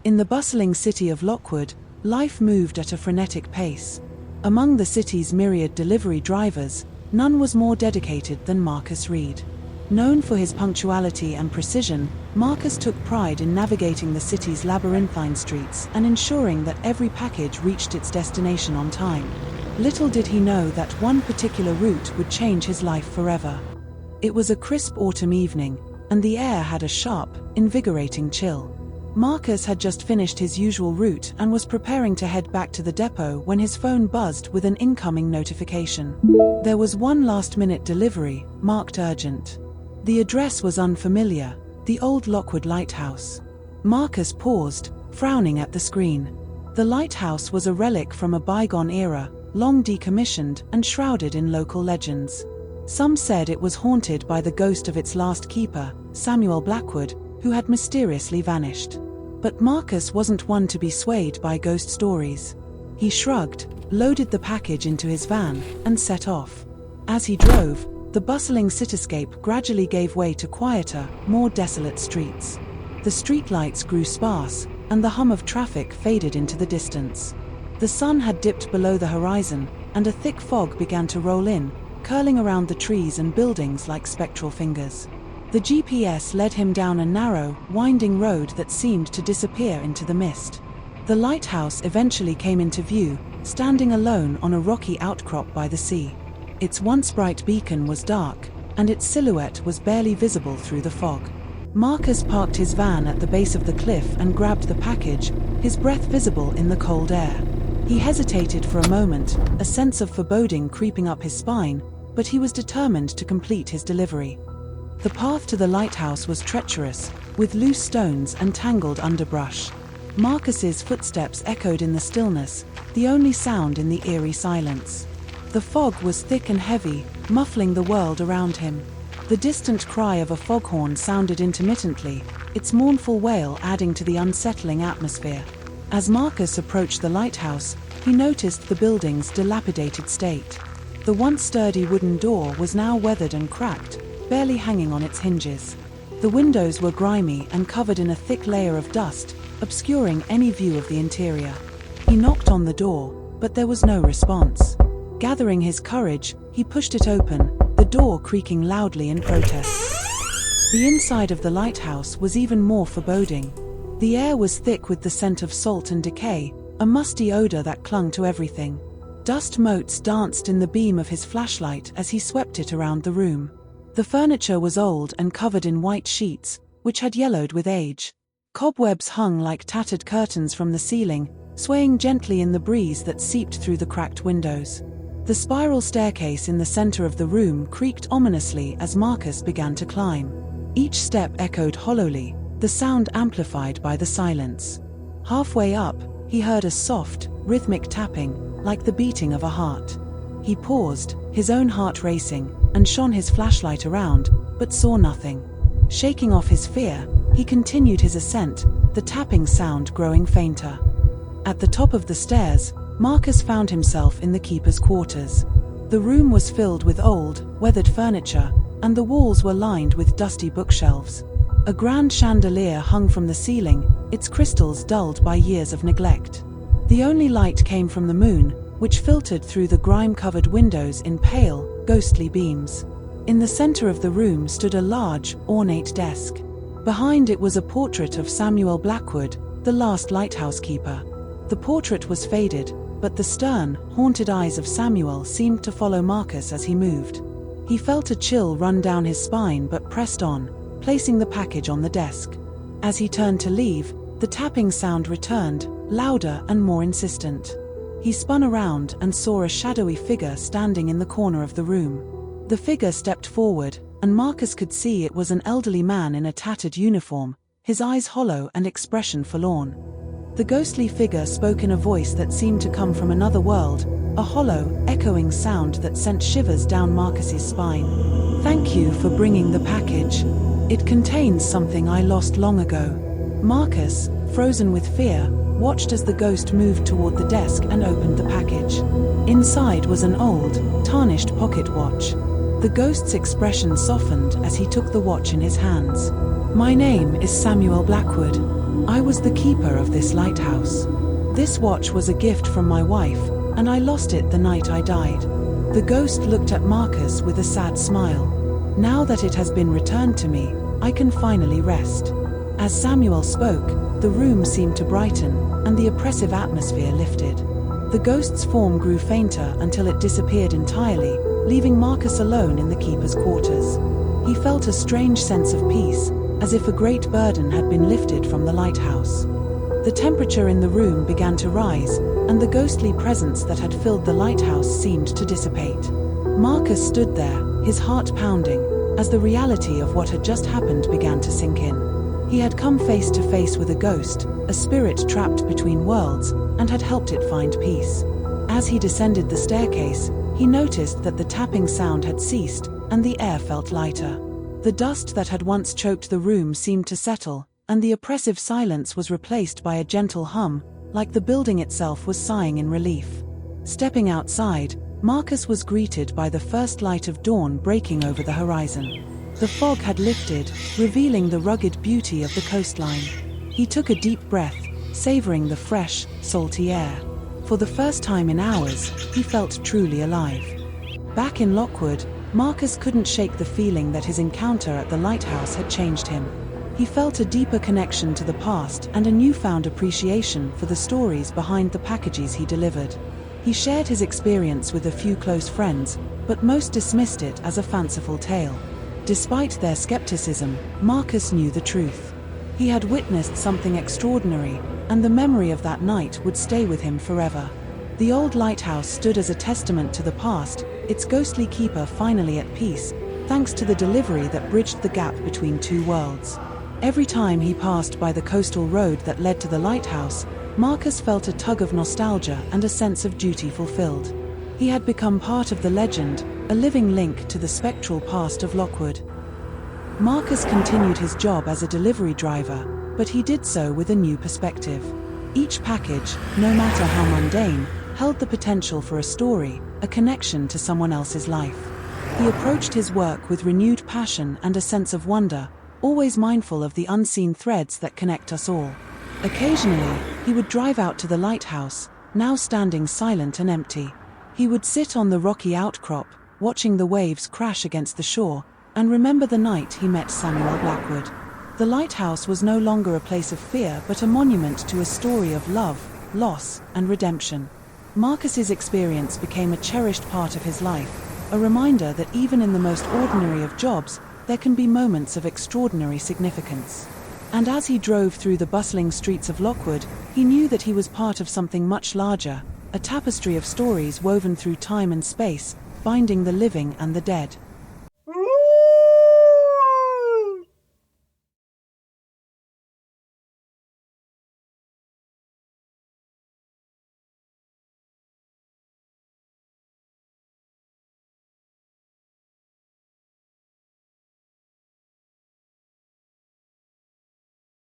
In the bustling city of Lockwood, life moved at a frenetic pace. Among the city's myriad delivery drivers, none was more dedicated than Marcus Reed. Known for his punctuality and precision, Marcus took pride in navigating the city's labyrinthine streets and ensuring that every package reached its destination on time. Little did he know that one particular route would change his life forever. It was a crisp autumn evening, and the air had a sharp, invigorating chill. Marcus had just finished his usual route and was preparing to head back to the depot when his phone buzzed with an incoming notification. There was one last-minute delivery, marked urgent. The address was unfamiliar, the old Lockwood Lighthouse. Marcus paused, frowning at the screen. The lighthouse was a relic from a bygone era, long decommissioned and shrouded in local legends. Some said it was haunted by the ghost of its last keeper, Samuel Blackwood, who had mysteriously vanished. But Marcus wasn't one to be swayed by ghost stories. He shrugged, loaded the package into his van, and set off. As he drove, the bustling cityscape gradually gave way to quieter, more desolate streets. The streetlights grew sparse, and the hum of traffic faded into the distance. The sun had dipped below the horizon, and a thick fog began to roll in, curling around the trees and buildings like spectral fingers. The GPS led him down a narrow, winding road that seemed to disappear into the mist. The lighthouse eventually came into view, standing alone on a rocky outcrop by the sea. Its once bright beacon was dark, and its silhouette was barely visible through the fog. Marcus parked his van at the base of the cliff and grabbed the package, his breath visible in the cold air. He hesitated for a moment, a sense of foreboding creeping up his spine, but he was determined to complete his delivery. The path to the lighthouse was treacherous, with loose stones and tangled underbrush. Marcus's footsteps echoed in the stillness, the only sound in the eerie silence. The fog was thick and heavy, muffling the world around him. The distant cry of a foghorn sounded intermittently, its mournful wail adding to the unsettling atmosphere. As Marcus approached the lighthouse, he noticed the building's dilapidated state. The once sturdy wooden door was now weathered and cracked, barely hanging on its hinges. The windows were grimy and covered in a thick layer of dust, obscuring any view of the interior. He knocked on the door, but there was no response. Gathering his courage, he pushed it open, the door creaking loudly in protest. The inside of the lighthouse was even more foreboding. The air was thick with the scent of salt and decay, a musty odor that clung to everything. Dust motes danced in the beam of his flashlight as he swept it around the room. The furniture was old and covered in white sheets, which had yellowed with age. Cobwebs hung like tattered curtains from the ceiling, swaying gently in the breeze that seeped through the cracked windows. The spiral staircase in the center of the room creaked ominously as Marcus began to climb. Each step echoed hollowly, the sound amplified by the silence. Halfway up, he heard a soft, rhythmic tapping, like the beating of a heart. He paused, his own heart racing, and shone his flashlight around, but saw nothing. Shaking off his fear, he continued his ascent, the tapping sound growing fainter. At the top of the stairs, Marcus found himself in the keeper's quarters. The room was filled with old, weathered furniture, and the walls were lined with dusty bookshelves. A grand chandelier hung from the ceiling, its crystals dulled by years of neglect. The only light came from the moon, which filtered through the grime-covered windows in pale, ghostly beams. In the center of the room stood a large, ornate desk. Behind it was a portrait of Samuel Blackwood, the last lighthouse keeper. The portrait was faded, but the stern, haunted eyes of Samuel seemed to follow Marcus as he moved. He felt a chill run down his spine but pressed on, placing the package on the desk. As he turned to leave, the tapping sound returned, louder and more insistent. He spun around and saw a shadowy figure standing in the corner of the room. The figure stepped forward, and Marcus could see it was an elderly man in a tattered uniform, his eyes hollow and expression forlorn. The ghostly figure spoke in a voice that seemed to come from another world, a hollow, echoing sound that sent shivers down Marcus's spine. "Thank you for bringing the package. It contains something I lost long ago." Marcus, frozen with fear, watched as the ghost moved toward the desk and opened the package. Inside was an old, tarnished pocket watch. The ghost's expression softened as he took the watch in his hands. "My name is Samuel Blackwood. I was the keeper of this lighthouse. This watch was a gift from my wife, and I lost it the night I died. The ghost looked at Marcus with a sad smile. Now that it has been returned to me, I can finally rest. As Samuel spoke, the room seemed to brighten, and the oppressive atmosphere lifted. The ghost's form grew fainter until it disappeared entirely, leaving Marcus alone in the keeper's quarters. He felt a strange sense of peace, as if a great burden had been lifted from the lighthouse. The temperature in the room began to rise, and the ghostly presence that had filled the lighthouse seemed to dissipate. Marcus stood there, his heart pounding, as the reality of what had just happened began to sink in. He had come face to face with a ghost, a spirit trapped between worlds, and had helped it find peace. As he descended the staircase, he noticed that the tapping sound had ceased, and the air felt lighter. The dust that had once choked the room seemed to settle, and the oppressive silence was replaced by a gentle hum, like the building itself was sighing in relief. Stepping outside, Marcus was greeted by the first light of dawn breaking over the horizon. The fog had lifted, revealing the rugged beauty of the coastline. He took a deep breath, savoring the fresh, salty air. For the first time in hours, he felt truly alive. Back in Lockwood, Marcus couldn't shake the feeling that his encounter at the lighthouse had changed him. He felt a deeper connection to the past and a newfound appreciation for the stories behind the packages he delivered. He shared his experience with a few close friends, but most dismissed it as a fanciful tale. Despite their skepticism, Marcus knew the truth. He had witnessed something extraordinary, and the memory of that night would stay with him forever. The old lighthouse stood as a testament to the past, its ghostly keeper finally at peace, thanks to the delivery that bridged the gap between two worlds. Every time he passed by the coastal road that led to the lighthouse, Marcus felt a tug of nostalgia and a sense of duty fulfilled. He had become part of the legend, a living link to the spectral past of Lockwood. Marcus continued his job as a delivery driver, but he did so with a new perspective. Each package, no matter how mundane, held the potential for a story, a connection to someone else's life. He approached his work with renewed passion and a sense of wonder, always mindful of the unseen threads that connect us all. Occasionally, he would drive out to the lighthouse, now standing silent and empty. He would sit on the rocky outcrop, watching the waves crash against the shore, and remember the night he met Samuel Blackwood. The lighthouse was no longer a place of fear but a monument to a story of love, loss, and redemption. Marcus's experience became a cherished part of his life, a reminder that even in the most ordinary of jobs, there can be moments of extraordinary significance. And as he drove through the bustling streets of Lockwood, he knew that he was part of something much larger, a tapestry of stories woven through time and space, binding the living and the dead.